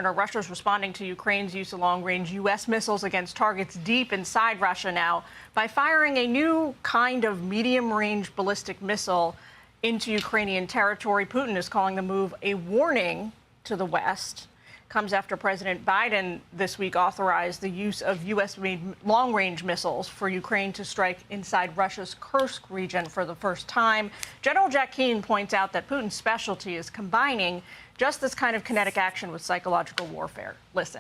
Russia's responding to Ukraine's use of long-range U.S. missiles against targets deep inside Russia now by firing a new kind of medium-range ballistic missile into Ukrainian territory. Putin is calling the move a warning to the West. Comes after President Biden this week authorized the use of U.S.-made long-range missiles for Ukraine to strike inside Russia's Kursk region for the first time. General Jack Keane points out that Putin's specialty is combining just this kind of kinetic action with psychological warfare. Listen.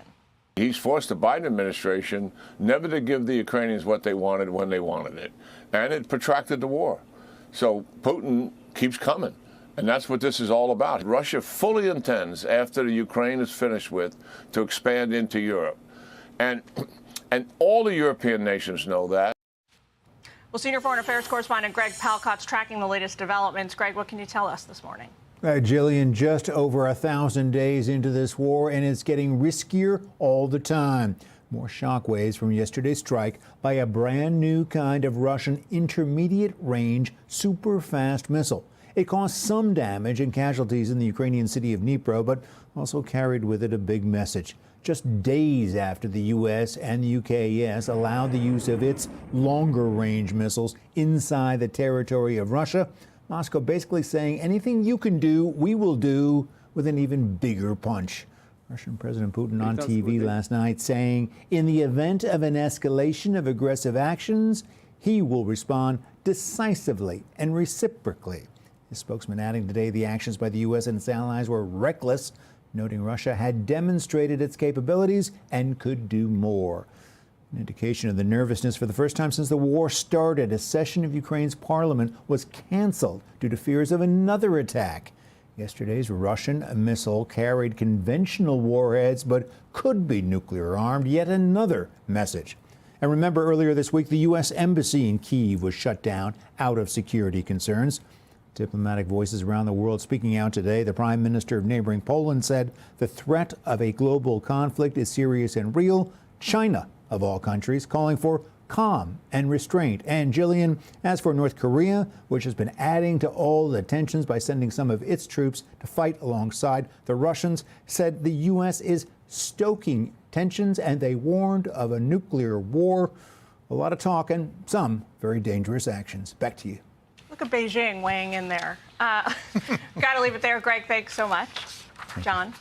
He's forced the Biden administration never to give the Ukrainians what they wanted when they wanted it. And it protracted the war. So Putin keeps coming. And that's what this is all about. Russia fully intends, after the Ukraine is finished with, to expand into Europe. And all the European nations know that. Well, senior foreign affairs correspondent Greg Palcott's tracking the latest developments. Greg, what can you tell us this morning? Jillian, just over 1,000 days into this war, and it's getting riskier all the time. More shockwaves from yesterday's strike by a brand new kind of Russian intermediate-range super-fast missile. It caused some damage and casualties in the Ukrainian city of Dnipro, but also carried with it a big message. Just days after the U.S. and the UKAS allowed the use of its longer-range missiles inside the territory of Russia, Moscow basically saying anything you can do, we will do, with an even bigger punch. Russian President Putin on TV last night saying in the event of an escalation of aggressive actions, he will respond decisively and reciprocally. His spokesman adding today the actions by the U.S. and its allies were reckless, noting Russia had demonstrated its capabilities and could do more. An indication of the nervousness. For the first time since the war started, a session of Ukraine's parliament was canceled due to fears of another attack. Yesterday's Russian missile carried conventional warheads but could be nuclear armed. Yet another message. And remember, earlier this week, the U.S. embassy in Kyiv was shut down out of security concerns. Diplomatic voices around the world speaking out today. The prime minister of neighboring Poland said the threat of a global conflict is serious and real. China, of all countries, calling for calm and restraint. And Jillian, as for North Korea, which has been adding to all the tensions by sending some of its troops to fight alongside the Russians, said the U.S. is stoking tensions and they warned of a nuclear war. A lot of talk and some very dangerous actions. Back to you. Look at Beijing weighing in there. Got to leave it there. Greg, thanks so much. John.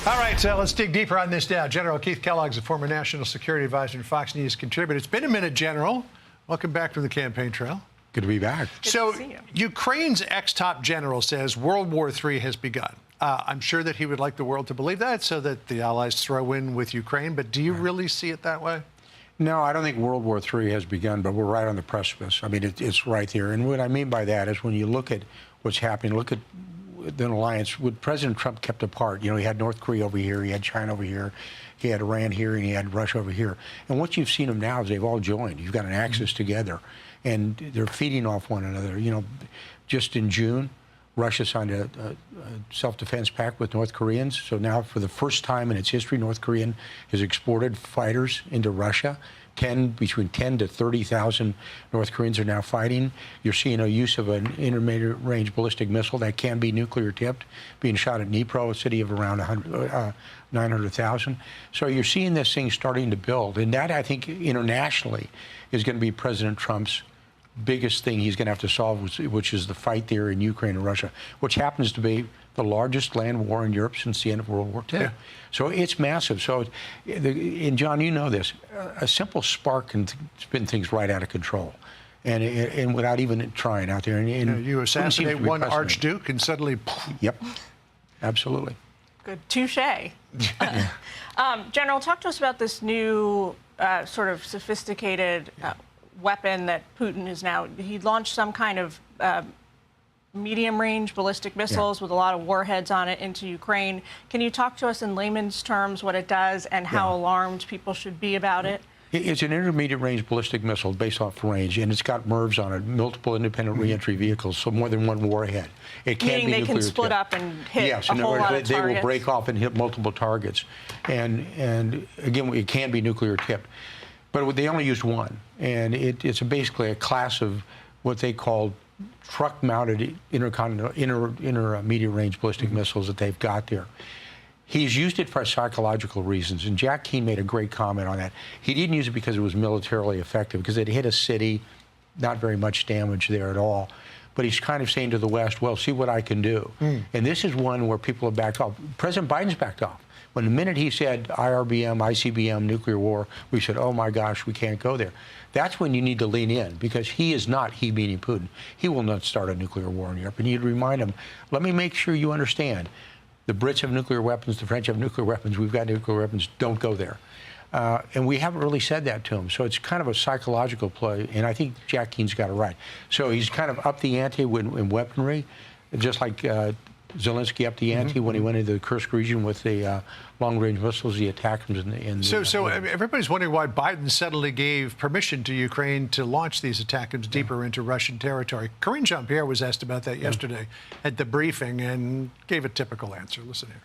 All right, so let's dig deeper on this now. General Keith Kellogg's a former national security advisor and Fox News contributor. It's been a minute, General. Welcome back from the campaign trail. Good to be back. Good so to see you. Ukraine's ex-top general says World War III has begun. I'm sure that he would like the world to believe that so that the allies throw in with Ukraine. But do you really see it that way? No, I don't think World War III has begun, but we're right on the precipice. I mean, it's right there. And what I mean by that is when you look at what's happening, look at the alliance. What President Trump kept apart, you know, he had North Korea over here, he had China over here, he had Iran here, and he had Russia over here. And what you've seen them now is they've all joined. You've got an axis together, and they're feeding off one another. You know, just in June, Russia signed a self-defense pact with North Koreans. So now, for the first time in its history, North Korea has exported fighters into Russia. Between 10 to 30,000 North Koreans are now fighting. You're seeing a use of an intermediate-range ballistic missile that can be nuclear-tipped, being shot at Dnipro, a city of around 900,000. So you're seeing this thing starting to build. And that, I think, internationally is going to be President Trump's biggest thing he's going to have to solve, which is the fight there in Ukraine and Russia, which happens to be the largest land war in Europe since the end of World War II. Yeah. So it's massive. So, and John, you know this, a simple spark can spin things right out of control. And without even trying out there. And you assassinate one archduke and suddenly... Yep, absolutely. Good. Touche. General, talk to us about this new sort of sophisticated weapon that Putin is now... He launched some kind of medium-range ballistic missiles with a lot of warheads on it into Ukraine. Can you talk to us in layman's terms what it does and how alarmed people should be about it? It's an intermediate-range ballistic missile based off range, and it's got MIRVs on it, multiple independent reentry vehicles, so more than one warhead. It can Meaning be they can split up and hit a whole lot of targets? They will break off and hit multiple targets. And again, it can be nuclear-tipped. But they only used one, and it's basically a class of what they call truck-mounted intermediate-range ballistic missiles that they've got there. He's used it for psychological reasons, and Jack Keane made a great comment on that. He didn't use it because it was militarily effective, because it hit a city, not very much damage there at all. But he's kind of saying to the West, well, see what I can do. And this is one where people have backed off. President Biden's backed off. When the minute he said IRBM, ICBM, nuclear war, we said, oh my gosh, we can't go there. That's when you need to lean in, because he is not, he meaning Putin, he will not start a nuclear war in Europe. And you'd remind him, let me make sure you understand. The Brits have nuclear weapons, the French have nuclear weapons, we've got nuclear weapons, don't go there. And we haven't really said that to him. So it's kind of a psychological play, and I think Jack Keane's got it right. So he's kind of upped the ante in weaponry, just like Zelensky upped the ante when he went into the Kursk region with the long-range missiles. He attacked them in the, So everybody's wondering why Biden suddenly gave permission to Ukraine to launch these attackers deeper into Russian territory. Karine Jean-Pierre was asked about that yesterday at the briefing and gave a typical answer. Listen here.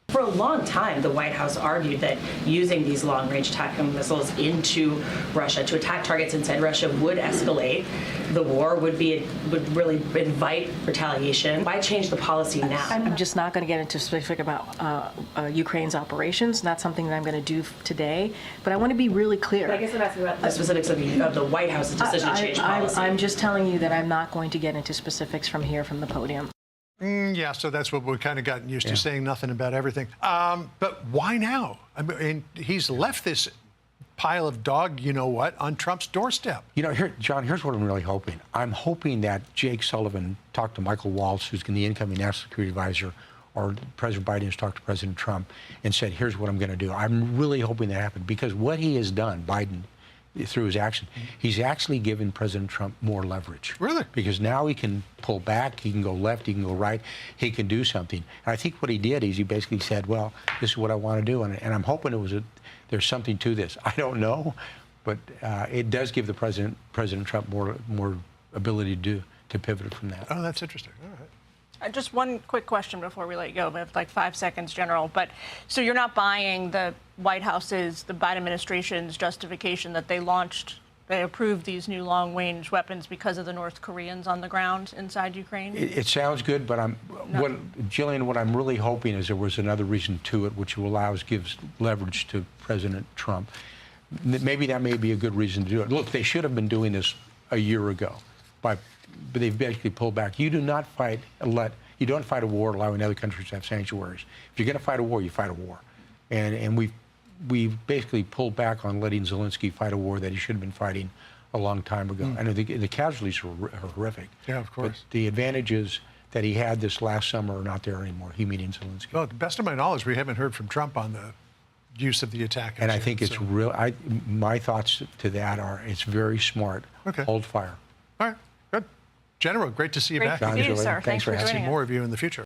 For a long time, the White House argued that using these long-range tactical missiles into Russia to attack targets inside Russia would escalate the war, would really invite retaliation. Why change the policy now? I'm just not going to get into specific about Ukraine's operations. Not something that I'm going to do today. But I want to be really clear. But I guess I'm asking about the specifics of the White House's decision to change policy. I'm just telling you that I'm not going to get into specifics from here, from the podium. Yeah, so that's what we've kind of gotten used to, saying nothing about everything. But why now? I mean, he's left this pile of dog, you know what, on Trump's doorstep. You know, John, here's what I'm really hoping. I'm hoping that Jake Sullivan talked to Michael Waltz, who's the incoming National Security Advisor, or President Biden has talked to President Trump and said, here's what I'm going to do. I'm really hoping that happened, because what he has done, Biden, through his action, he's actually given President Trump more leverage. Really? Because now he can pull back, he can go left, he can go right, he can do something. And I think what he did is he basically said, well, this is what I want to do. And I'm hoping there's something to this. I don't know, but it does give the President Trump more ability to pivot from that. Oh, that's interesting. All right. Just one quick question before we let you go. We have like 5 seconds, General. But so you're not buying the White House's, the Biden administration's justification that they approved these new long-range weapons because of the North Koreans on the ground inside Ukraine? It sounds good, but Jillian, what I'm really hoping is there was another reason to it, which gives leverage to President Trump. Maybe that may be a good reason to do it. Look, they should have been doing this a year ago, but they've basically pulled back. You do not fight you don't fight a war allowing other countries to have sanctuaries. If you're going to fight a war, you fight a war. And we've basically pulled back on letting Zelensky fight a war that he should have been fighting a long time ago. And the casualties are horrific. Yeah, of course. But the advantages that he had this last summer are not there anymore. He meaning Zelensky. Well, to the best of my knowledge, we haven't heard from Trump on the use of the attackers. And I think it's real. My thoughts to that are it's very smart. Okay. Hold fire. All right, good. General, great to see you Great back. to see you, sir. Thanks for having See joining us. more of you in the future.